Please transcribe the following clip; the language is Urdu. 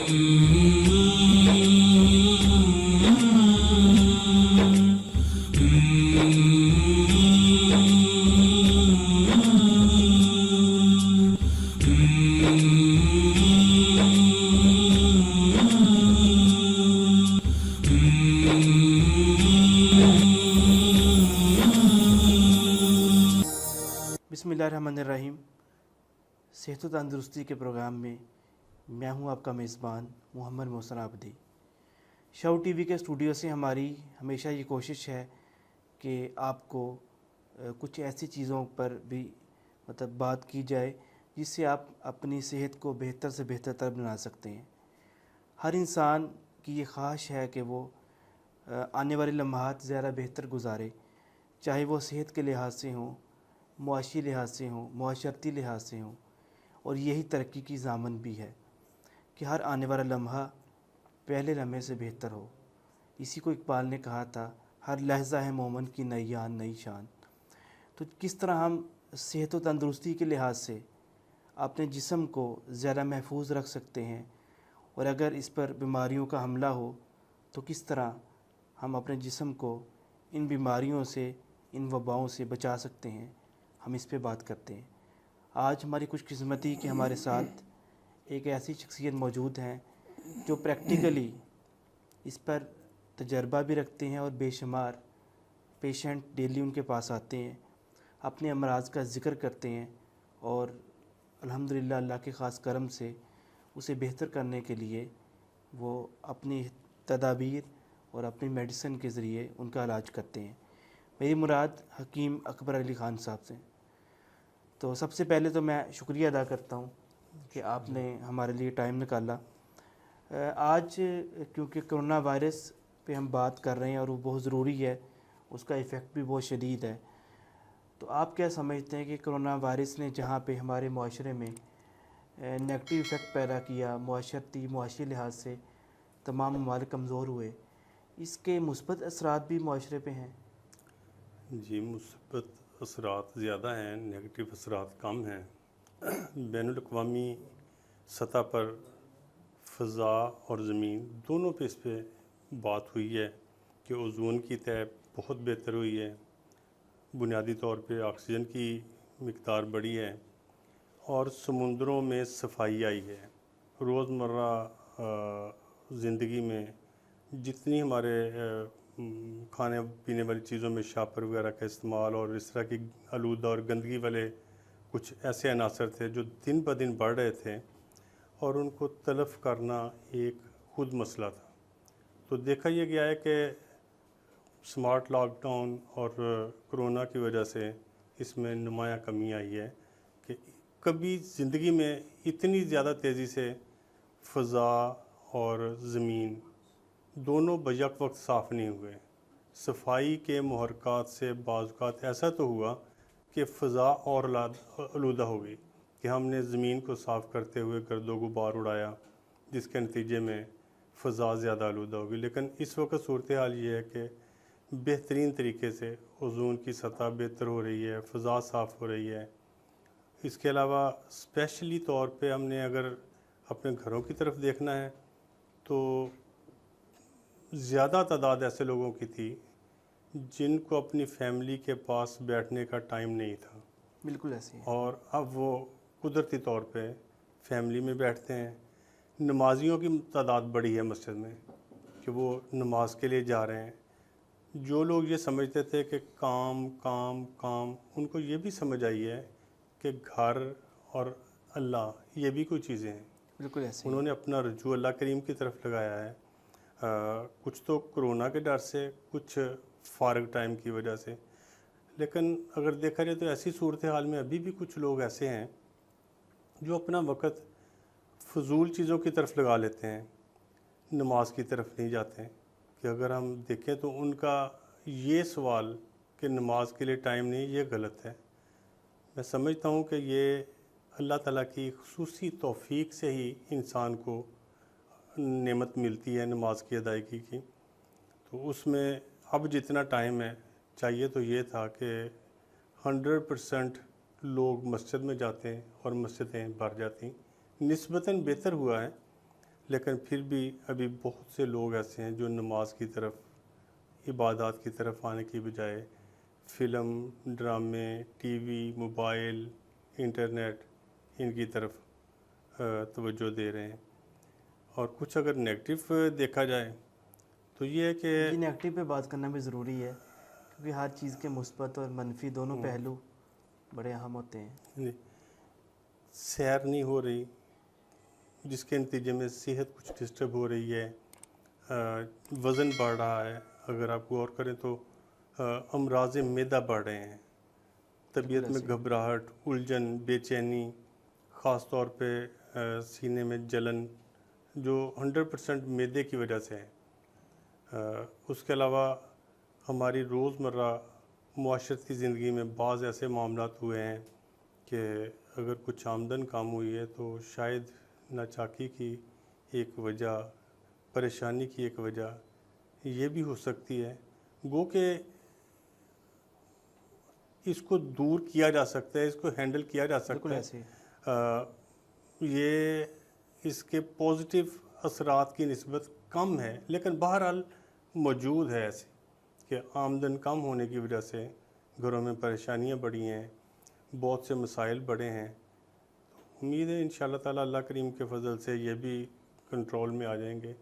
بسم اللہ الرحمن الرحیم. صحت و تندرستی کے پروگرام میں میں ہوں آپ کا میزبان محمد محسن عابدی. شو ٹی وی کے اسٹوڈیو سے ہماری ہمیشہ یہ کوشش ہے کہ آپ کو کچھ ایسی چیزوں پر بھی بات کی جائے جس سے آپ اپنی صحت کو بہتر سے بہتر تر بنا سکتے ہیں. ہر انسان کی یہ خواہش ہے کہ وہ آنے والے لمحات زیادہ بہتر گزارے، چاہے وہ صحت کے لحاظ سے ہوں، معاشی لحاظ سے ہوں، معاشرتی لحاظ سے ہوں. اور یہی ترقی کی ضامن بھی ہے کہ ہر آنے والا لمحہ پہلے لمحے سے بہتر ہو. اسی کو اقبال نے کہا تھا، ہر لحظہ ہے مومن کی نئی آن نئی شان. تو کس طرح ہم صحت و تندرستی کے لحاظ سے اپنے جسم کو زیادہ محفوظ رکھ سکتے ہیں، اور اگر اس پر بیماریوں کا حملہ ہو تو کس طرح ہم اپنے جسم کو ان بیماریوں سے، ان وباؤں سے بچا سکتے ہیں، ہم اس پہ بات کرتے ہیں. آج ہماری خوش قسمتی کہ ہمارے ساتھ ایک ایسی شخصیت موجود ہیں جو پریکٹیکلی اس پر تجربہ بھی رکھتے ہیں، اور بے شمار پیشنٹ ڈیلی ان کے پاس آتے ہیں، اپنے امراض کا ذکر کرتے ہیں، اور الحمدللہ اللہ کے خاص کرم سے اسے بہتر کرنے کے لیے وہ اپنی تدابیر اور اپنی میڈیسن کے ذریعے ان کا علاج کرتے ہیں. میری مراد حکیم اکبر علی خان صاحب سے. تو سب سے پہلے تو میں شکریہ ادا کرتا ہوں کہ آپ نے ہمارے لیے ٹائم نکالا. آج کیونکہ کرونا وائرس پہ ہم بات کر رہے ہیں اور وہ بہت ضروری ہے، اس کا ایفیکٹ بھی بہت شدید ہے. تو آپ کیا سمجھتے ہیں کہ کرونا وائرس نے جہاں پہ ہمارے معاشرے میں نیگیٹو ایفیکٹ پیدا کیا، معاشرتی معاشی لحاظ سے تمام ممالک کمزور ہوئے، اس کے مثبت اثرات بھی معاشرے پہ ہیں؟ جی، مثبت اثرات زیادہ ہیں، نیگیٹو اثرات کم ہیں. بین الاقوامی سطح پر فضا اور زمین دونوں پہ اس پہ بات ہوئی ہے کہ اوزون کی تہ بہت بہتر ہوئی ہے، بنیادی طور پہ آکسیجن کی مقدار بڑھی ہے، اور سمندروں میں صفائی آئی ہے. روزمرہ زندگی میں جتنی ہمارے کھانے پینے والی چیزوں میں شاپر وغیرہ کا استعمال اور اس طرح کی آلودہ اور گندگی والے کچھ ایسے عناصر تھے جو دن بہ دن بڑھ رہے تھے، اور ان کو تلف کرنا ایک خود مسئلہ تھا. تو دیکھا یہ گیا ہے کہ سمارٹ لاک ڈاؤن اور کرونا کی وجہ سے اس میں نمایاں کمی آئی ہے کہ کبھی زندگی میں اتنی زیادہ تیزی سے فضا اور زمین دونوں بیک وقت صاف نہیں ہوئے. صفائی کے محرکات سے بعض اوقات ایسا تو ہوا کہ فضا اور آلودہ ہو گئی کہ ہم نے زمین کو صاف کرتے ہوئے گرد و غبار اڑایا، جس کے نتیجے میں فضا زیادہ آلودہ ہو گئی. لیکن اس وقت صورتحال یہ ہے کہ بہترین طریقے سے اوزون کی سطح بہتر ہو رہی ہے، فضا صاف ہو رہی ہے. اس کے علاوہ اسپیشلی طور پہ ہم نے اگر اپنے گھروں کی طرف دیکھنا ہے تو زیادہ تعداد ایسے لوگوں کی تھی جن کو اپنی فیملی کے پاس بیٹھنے کا ٹائم نہیں تھا. بالکل ایسے ہے. اور اب وہ قدرتی طور پہ فیملی میں بیٹھتے ہیں. نمازیوں کی تعداد بڑی ہے مسجد میں کہ وہ نماز کے لیے جا رہے ہیں. جو لوگ یہ سمجھتے تھے کہ کام کام کام، ان کو یہ بھی سمجھ آئی ہے کہ گھر اور اللہ یہ بھی کوئی چیزیں ہیں. بالکل ایسے. انہوں نے اپنا رجوع اللہ کریم کی طرف لگایا ہے، کچھ تو کرونا کے ڈر سے، کچھ فارغ ٹائم کی وجہ سے. لیکن اگر دیکھا جائے تو ایسی صورتحال میں ابھی بھی کچھ لوگ ایسے ہیں جو اپنا وقت فضول چیزوں کی طرف لگا لیتے ہیں، نماز کی طرف نہیں جاتے. کہ اگر ہم دیکھیں تو ان کا یہ سوال کہ نماز کے لیے ٹائم نہیں، یہ غلط ہے. میں سمجھتا ہوں کہ یہ اللہ تعالیٰ کی خصوصی توفیق سے ہی انسان کو نعمت ملتی ہے نماز کی ادائیگی کی. تو اس میں اب جتنا ٹائم ہے، چاہیے تو یہ تھا کہ 100% لوگ مسجد میں جاتے ہیں اور مسجدیں بھر جاتی. نسبتاً بہتر ہوا ہے، لیکن پھر بھی ابھی بہت سے لوگ ایسے ہیں جو نماز کی طرف، عبادات کی طرف آنے کی بجائے فلم، ڈرامے، ٹی وی، موبائل، انٹرنیٹ، ان کی طرف توجہ دے رہے ہیں۔ اور کچھ اگر نیگیٹو دیکھا جائے تو یہ ہے کہ جی نیگیٹو پہ بات کرنا بھی ضروری ہے، کیونکہ ہر چیز کے مثبت اور منفی دونوں پہلو بڑے اہم ہوتے ہیں۔ سیر نہیں ہو رہی، جس کے نتیجے میں صحت کچھ ڈسٹرب ہو رہی ہے، وزن بڑھ رہا ہے، اگر آپ غور کریں تو امراض معدہ بڑھ رہے ہیں، طبیعت میں گھبراہٹ، الجھن، بے چینی، خاص طور پہ سینے میں جلن، جو 100% معدے کی وجہ سے ہے۔ اس کے علاوہ ہماری روزمرہ معاشرتی زندگی میں بعض ایسے معاملات ہوئے ہیں کہ اگر کچھ آمدن کم ہوئی ہے تو شاید ناچاکی کی ایک وجہ، پریشانی کی ایک وجہ یہ بھی ہو سکتی ہے۔ گو کہ اس کو دور کیا جا سکتا ہے، اس کو ہینڈل کیا جا سکتا ہے۔ یہ اس کے پازیٹیو اثرات کی نسبت کم ہے، لیکن بہرحال موجود ہے ایسے کہ آمدن کم ہونے کی وجہ سے گھروں میں پریشانیاں بڑھی ہیں، بہت سے مسائل بڑے ہیں۔ امید ہے انشاءاللہ تعالیٰ اللہ کریم کے فضل سے یہ بھی کنٹرول میں آ جائیں گے۔